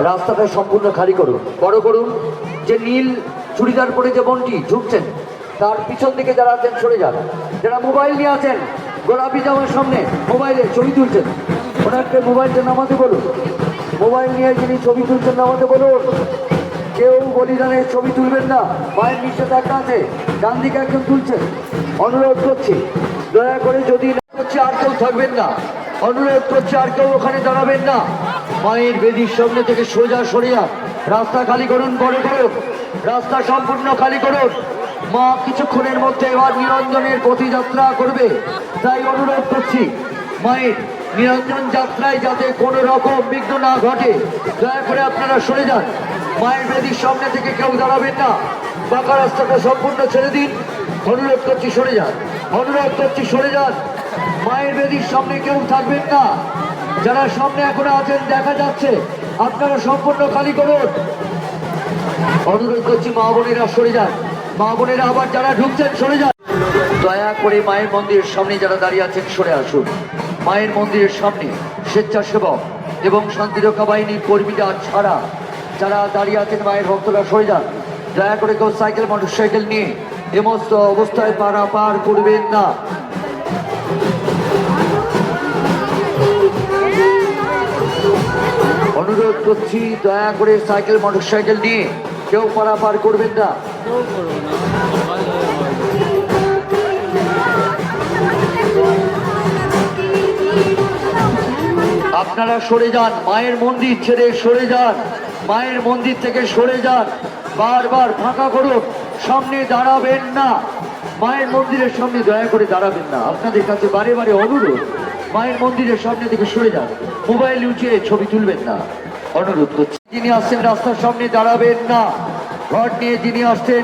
রাস্তাটা সম্পূর্ণ খালি করুন, বড় করুন। যে নীল চুড়িদার পরে যে বোনটি ঝুঁকছেন তার পিছন দিকে যারা আছেন সরে যান। যারা মোবাইল নিয়ে আছেন গোলাপি জামার সামনে মোবাইলে ছবি তুলছেন, ওনাকে মোবাইলটা নামাতে বলুন। মোবাইল নিয়ে যিনি ছবি তুলছেন নামাতে বলুন। কেউ বলিদানের ছবি তুলবেন না, মায়ের নিষেধাজ্ঞা আছে। ডান দিকে একজন তুলছেন, অনুরোধ করছি দয়া করে, যদি হচ্ছে আর কেউ থাকবেন না, অনুরোধ করছি আর কেউ ওখানে দাঁড়াবেন না। মায়ের বেদির সামনে থেকে সোজা সরিয়া রাস্তা খালি করুন, বড় করুন, রাস্তা সম্পূর্ণ খালি করুন। মা কিছুক্ষণের মধ্যে এবার নিরঞ্জনের পথযাত্রা করবে, তাই অনুরোধ করছি মায়ের নিরঞ্জন যাত্রায় যাতে কোনো রকম বিঘ্ন না ঘটে, দয়া করে আপনারা সরে যান। মায়ের বেদির সামনে থেকে কেউ দাঁড়াবেন না, পাকা রাস্তাটা সম্পূর্ণ ছেড়ে দিন। অনুরোধ করছি সরে যান, অনুরোধ করছি সরে যান। মায়ের বেদির সামনে কেউ থাকবেন না, যারা সামনে এখনো আছেন দেখা যাচ্ছে, আপনারা সম্পূর্ণ খালি করুন। অনুরোধ করছি মা বোনেরা সরে যান, মা বোনেরা আবার যারা ঢুকছেন সরে যান। দয়া করে মায়ের মন্দিরের সামনে যারা দাঁড়িয়ে আছেন সরে আসুন। মায়ের মন্দিরের সামনে স্বেচ্ছাসেবক এবং শান্তিরক্ষা বাহিনীর কর্মীরা ছাড়া যারা দাঁড়িয়ে আছেন মায়ের ভক্তরা সরে যান। দয়া করে কেউ সাইকেল মোটরসাইকেল নিয়ে এমস্ত অবস্থায় পারাপার করবেন না। অনুরোধ করছি দয়া করে সাইকেল মোটরসাইকেল নিয়ে কেউ পারাপার করবেন না। আপনারা সরে যান, মায়ের মন্দির ছেড়ে সরে যান, মায়ের মন্দির থেকে সরে যান। বারবার ফাঁকা করুন, সামনে দাঁড়াবেন না, মায়ের মন্দিরের সামনে দয়া করে দাঁড়াবেন না। আপনাদের কাছে বারে বারে অনুরোধ, মায়ের মন্দিরের সামনে থেকে সরে যান, মোবাইল উঠিয়ে ছবি তুলবেন না, অনুরোধ করছি। যিনি আসছেন রাস্তার সামনে দাঁড়াবেন না, ঘর নিয়ে যিনি আসছেন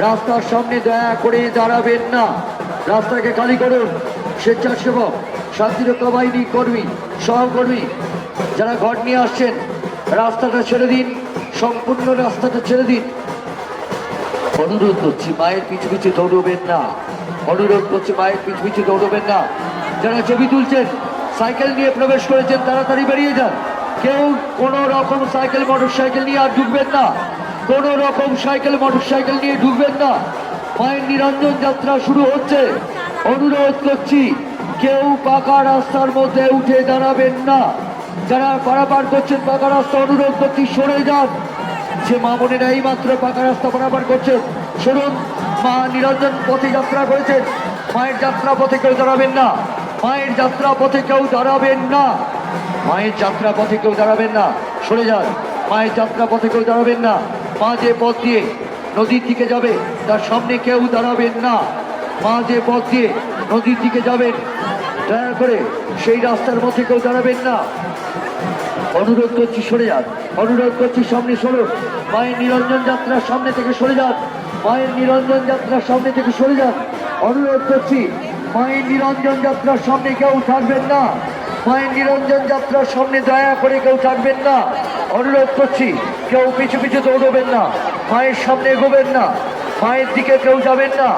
রাস্তার সামনে দয়া করে দাঁড়াবেন না, রাস্তাকে খালি করুন। স্বেচ্ছাসেবক, শান্তিরক্ষা বাহিনী কর্মী, সহকর্মী যারা ঘর নিয়ে আসছেন রাস্তাটা ছেড়ে দিন, সম্পূর্ণ রাস্তাটা ছেড়ে দিন। অনুরোধ করছি মায়ের পিছু পিছু দৌড়বেন না, অনুরোধ করছি মায়ের পিছু পিছু দৌড়বেন না। যারা ছবি তুলছেন সাইকেল নিয়ে প্রবেশ করেছেন তাড়াতাড়ি বেরিয়ে যান। কেউ কোনো রকম সাইকেল মোটরসাইকেল নিয়ে আর ঢুকবেন না, কোনো রকম সাইকেল মোটরসাইকেল নিয়ে ঢুকবেন না। মায়ের নিরঞ্জন যাত্রা শুরু হচ্ছে, অনুরোধ করছি কেউ পাকা রাস্তার মধ্যে উঠে দাঁড়াবেন না। যারা পারাপার করছেন পাকা রাস্তা, অনুরোধ করছি সরে যান। যে মা বোনেরা এই মাত্র পাকা রাস্তা পারাপার করছেন সরুন। মা নিরঞ্জন পথে যাত্রা করেছেন, মায়ের যাত্রা পথে কেউ দাঁড়াবেন না, মায়ের যাত্রা পথে কেউ দাঁড়াবেন না, মায়ের যাত্রা পথে কেউ দাঁড়াবেন না, সরে যান। মায়ের যাত্রা পথে কেউ দাঁড়াবেন না। মা যে পথ দিয়ে নদীর দিকে যাবে তার সামনে কেউ দাঁড়াবেন না। মা যে পথ দিয়ে নদীর দিকে যাবেন দয়া করে সেই রাস্তার মধ্যে কেউ দাঁড়াবেন না। অনুরোধ করছি সরে যান, অনুরোধ করছি সামনে সরুন। মায়ের নিরঞ্জন যাত্রার সামনে থেকে সরে যান, মায়ের নিরঞ্জন যাত্রার সামনে থেকে সরে যান। অনুরোধ করছি মায়ের নিরঞ্জন যাত্রার সামনে কেউ থাকবেন না, মায়ের নিরঞ্জন যাত্রার সামনে দয়া করে কেউ থাকবেন না। অনুরোধ করছি কেউ পিছু পিছু দৌড়বেন না, মায়ের সামনে এগোবেন না, মায়ের দিকে কেউ যাবেন না।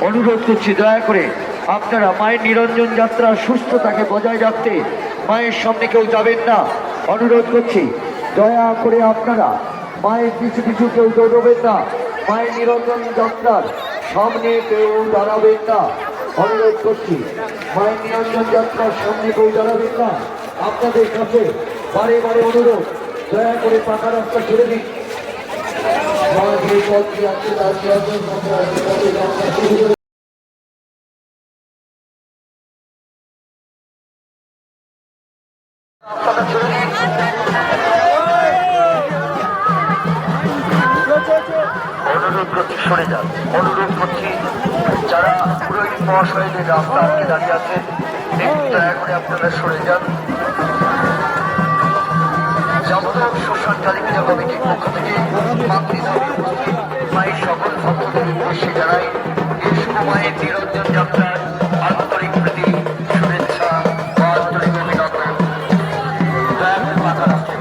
অনুরোধ করছি দয়া করে আপনারা মায়ের নিরঞ্জন যাত্রার সুস্থতাকে বজায় রাখতে মায়ের সামনে কেউ যাবেন না। অনুরোধ করছি দয়া করে আপনারা মায়ের পিছু পিছু কেউ দৌড়বেন না, মায়ের নিরঞ্জন যাত্রার সামনে কেউ দাঁড়াবেন না। অনুরোধ করছি মায়ের নিরঞ্জন যাত্রার সামনে কেউ দাঁড়াবেন না। আপনাদের কাছে বারে বারে অনুরোধ, দয়া করে পাকা রাস্তা ছেড়ে দিন। অনুরোধ করছি সরে যান, অনুরোধ করছি যারা পুরোহিত মহাশয়দের রাস্তা আটকে দাঁড়িয়ে আছে একটু দয়া করে আপনারা সরে যান। যাবতীয় শ্মশান কালীপূজা কমিটির পক্ষ থেকে মায়ের সকল ভক্তদের উদ্দেশ্যে জানাই এই শুভ মায়ের নিরঞ্জন যাত্রার আন্তরিক প্রীতি, শুভেচ্ছা ও আন্তরিক অভিনন্দন। দয়া করে পাকা রাস্তায়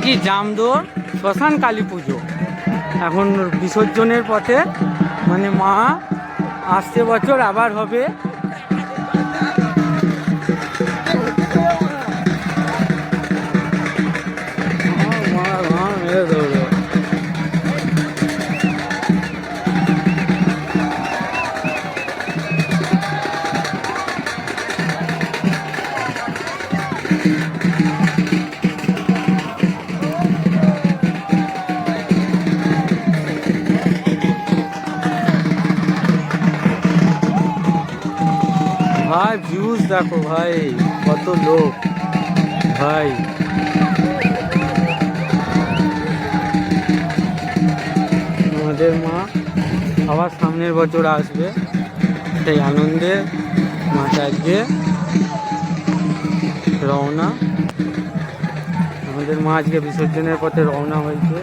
কি জামদোর শ্মশান কালী পুজো। এখন বিসর্জনের পথে, মানে মা আসছে বছর আবার হবে। ভাই ভিউজ দেখো ভাই, কত লোক ভাই। আমাদের মা আবার সামনের বছর আসবে, সেই আনন্দে মাটা আজকে রওনা। আমাদের মা আজকে বিসর্জনের পথে রওনা হয়েছে।